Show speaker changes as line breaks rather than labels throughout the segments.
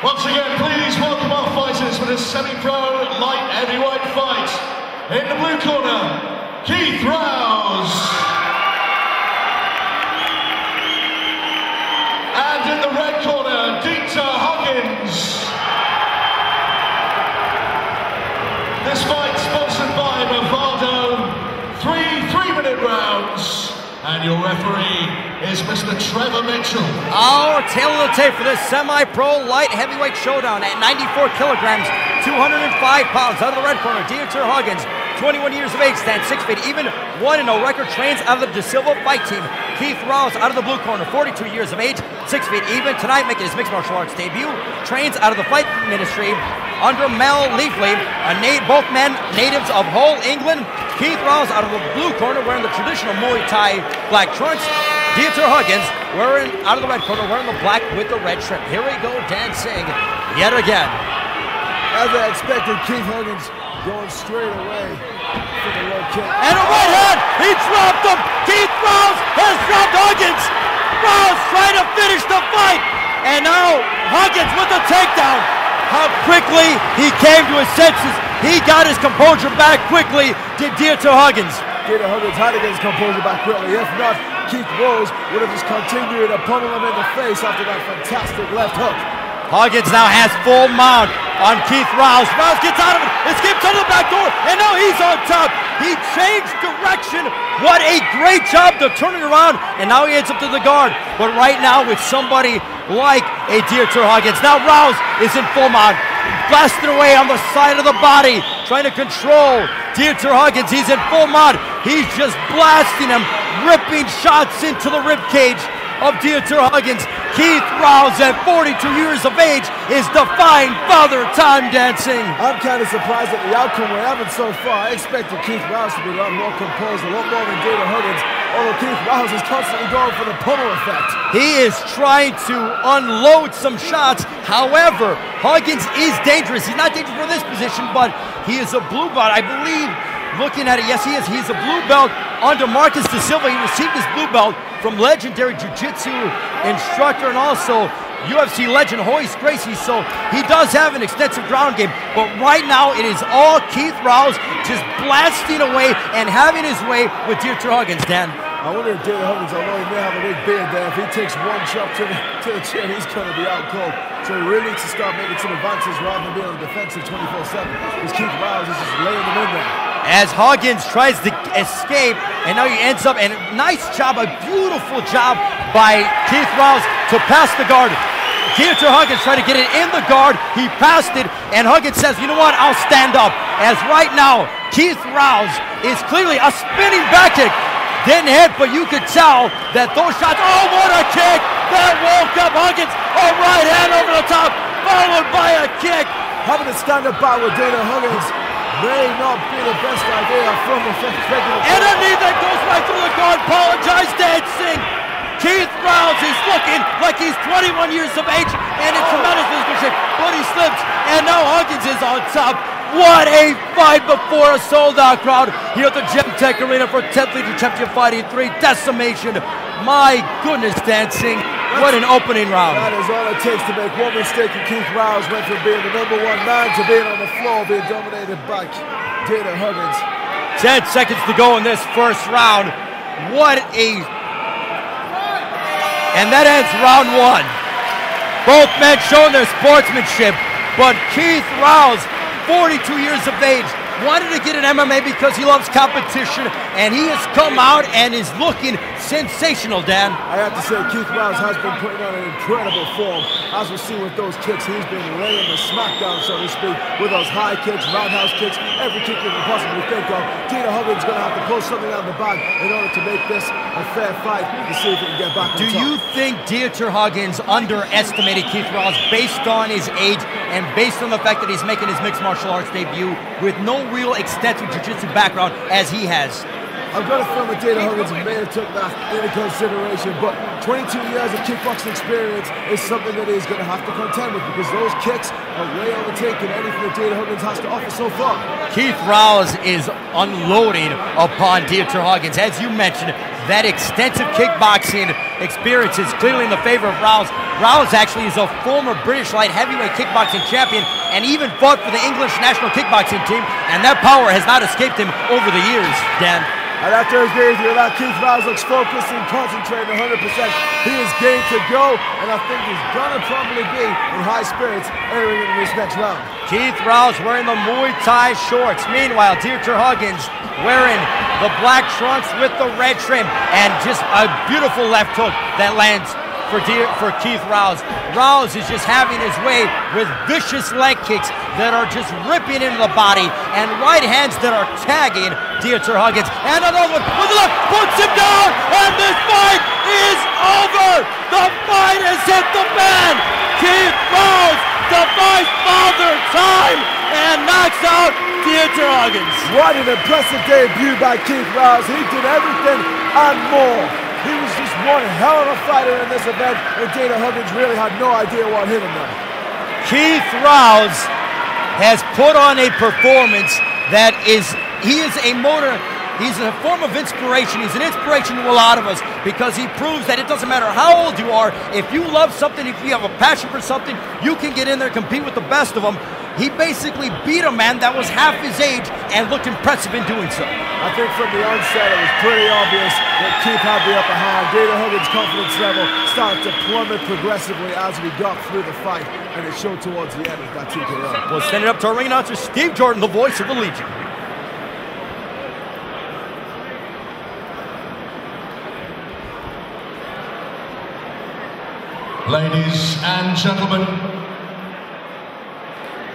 Once again, please welcome our fighters for this semi-pro light heavyweight fight. In the blue corner, Keith Rouse. And in the red corner, Huggins. This fight sponsored by Movado. Three-minute rounds. And your referee is Mr. Trevor Mitchell.
Our tail of the tape for this semi-pro light heavyweight showdown at 94 kilograms, 205 pounds. Out of the red corner, Huggins, 21 years of age, stands 6 feet even, 1-0 record, trains out of the De Silva fight team. Keith Rouse out of the blue corner, 42 years of age, 6 feet even, tonight making his mixed martial arts debut, trains out of the fight ministry under Mel Leafley, both men natives of Hull, England. Keith Rouse out of the blue corner wearing the traditional Muay Thai black trunks. Huggins wearing out of the red corner wearing the black with the red trim. Here we go, dancing yet again.
As I expected, Keith Huggins going straight away for the low kick.
And a right hand! He dropped him! Keith Rouse has dropped Huggins! Rouse trying to finish the fight! And now Huggins with the takedown! How quickly he came to his senses. He got his composure back quickly, did Huggins.
Huggins had to get his composure back quickly. If not, Keith Rouse would have just continued to pummel him in the face after that fantastic left hook.
Huggins now has full mount on Keith Rouse. Rouse gets out of it, escapes under the back door, and now he's on top. He changed direction. What a great job to turn it around, and now he heads up to the guard. But right now with somebody like a Huggins, now Rouse is in full mount, blasting away on the side of the body, trying to control Huggins. He's in full mount. He's just blasting him, ripping shots into the rib cage of Huggins. Keith Rouse at 42 years of age is defying father time dancing.
I'm kind of surprised at the outcome we're having so far. I expected Keith Rouse to be a lot more composed, a lot more than Huggins, although Keith Rouse is constantly going for the pummel effect.
He is trying to unload some shots. However, Huggins is dangerous. He's not dangerous for this position, but he is a blue belt, I believe. Looking at it, yes, he is. He's a blue belt under Marcus De Silva. He received his blue belt from legendary jiu-jitsu instructor and also UFC legend Royce Gracie. So he does have an extensive ground game. But right now, it is all Keith Rouse just blasting away and having his way with Huggins, Dan.
I wonder if Huggins, although he may have a big beard there, if he takes one shot to the chin, he's going to be out cold. So he really needs to start making some advances rather than being on the defensive 24/7. Because Keith Rouse is just laying them in there.
As Huggins tries to escape, and now he ends up, and nice job, a beautiful job by Keith Rouse to pass the guard. Huggins tried to get it in the guard, he passed it, and Huggins says, you know what, I'll stand up. As right now, Keith Rouse is clearly a spinning back kick. Didn't hit, but you could tell that those shots, oh, what a kick! That woke up Huggins, a right hand over the top, followed by a kick.
Having to stand up back with Huggins may not be the best idea from the regular.
And a knee that goes right through the guard, apologize, dancing. Keith Rouse is looking like he's 21 years of age and in tremendous physical shape, but he slips, and now Huggins is on top. What a fight before a sold-out crowd here at the Gemtech Arena for 10th Legion Championship Fighting 3 Decimation. My goodness, dancing. What an opening round.
That is all it takes to make one mistake, and Keith Rouse went from being the #1 man to being on the floor, being dominated by Huggins.
10 seconds to go in this first round. What a... And that ends round 1. Both men showing their sportsmanship, but Keith Rouse, 42 years of age, wanted to get an MMA because he loves competition, and he has come out and is looking sensational, Dan.
I have to say, Keith Rouse has been putting on an incredible form. As we see with those kicks, he's been laying the smackdown, so to speak, with those high kicks, roundhouse kicks, every kick you can possibly think of. Huggins is going to have to pull something out of the bag in order to make this a fair fight to see if he can get back on top.
Do you think Huggins underestimated Keith Rouse based on his age and based on the fact that he's making his mixed martial arts debut with no real extensive jiu-jitsu background as he has?
I've got a feeling that Huggins may have took that into consideration, but 22 years of kickboxing experience is something that he's going to have to contend with because those kicks are way overtaking anything that Huggins has to offer so far.
Keith Rouse is unloading upon Huggins. As you mentioned, that extensive kickboxing experience is clearly in the favor of Rouse. Rouse actually is a former British light heavyweight kickboxing champion and even fought for the English national kickboxing team, and that power has not escaped him over the years, Dan.
And after his days here, that Keith Rouse looks focused and concentrated 100%. He is game to go, and I think he's gonna probably be in high spirits entering into this next round.
Keith Rouse wearing the Muay Thai shorts. Meanwhile, Dieter Huggins wearing the black trunks with the red trim, and just a beautiful left hook that lands for Keith Rouse. Rouse is just having his way with vicious leg kicks that are just ripping into the body and right hands that are tagging Dieter Huggins. And another one with the left, puts him down, and this fight is over. The fight has hit the fan. Keith Rouse defies Father Time and knocks out Dieter Huggins.
What an impressive debut by Keith Rouse. He did everything and more. He was just one hell of a fighter in this event, and Dieter Huggins really had no idea what hit him there.
Keith Rouse has put on a performance that he's a form of inspiration. He's an inspiration to a lot of us because he proves that it doesn't matter how old you are, if you love something, if you have a passion for something, you can get in there and compete with the best of them. He basically beat a man that was half his age and looked impressive in doing so.
I think from the onset it was pretty obvious that Keith had the upper hand. Dieter Huggins' confidence level started to plummet progressively as we got through the fight, and it showed towards the end with that TKO.
We'll send it up to our ring announcer, Steve Jordan, the voice of the Legion.
Ladies and gentlemen,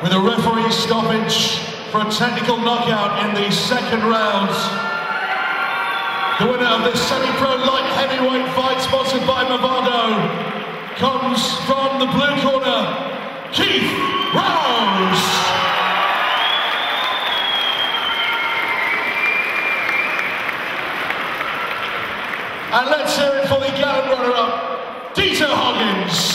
with a referee stoppage for a technical knockout in the second round, the winner of this semi-pro light heavyweight fight sponsored by Movado comes from the blue corner, Keith Rouse. And let's hear it for the gallant runner-up, Dieter Huggins.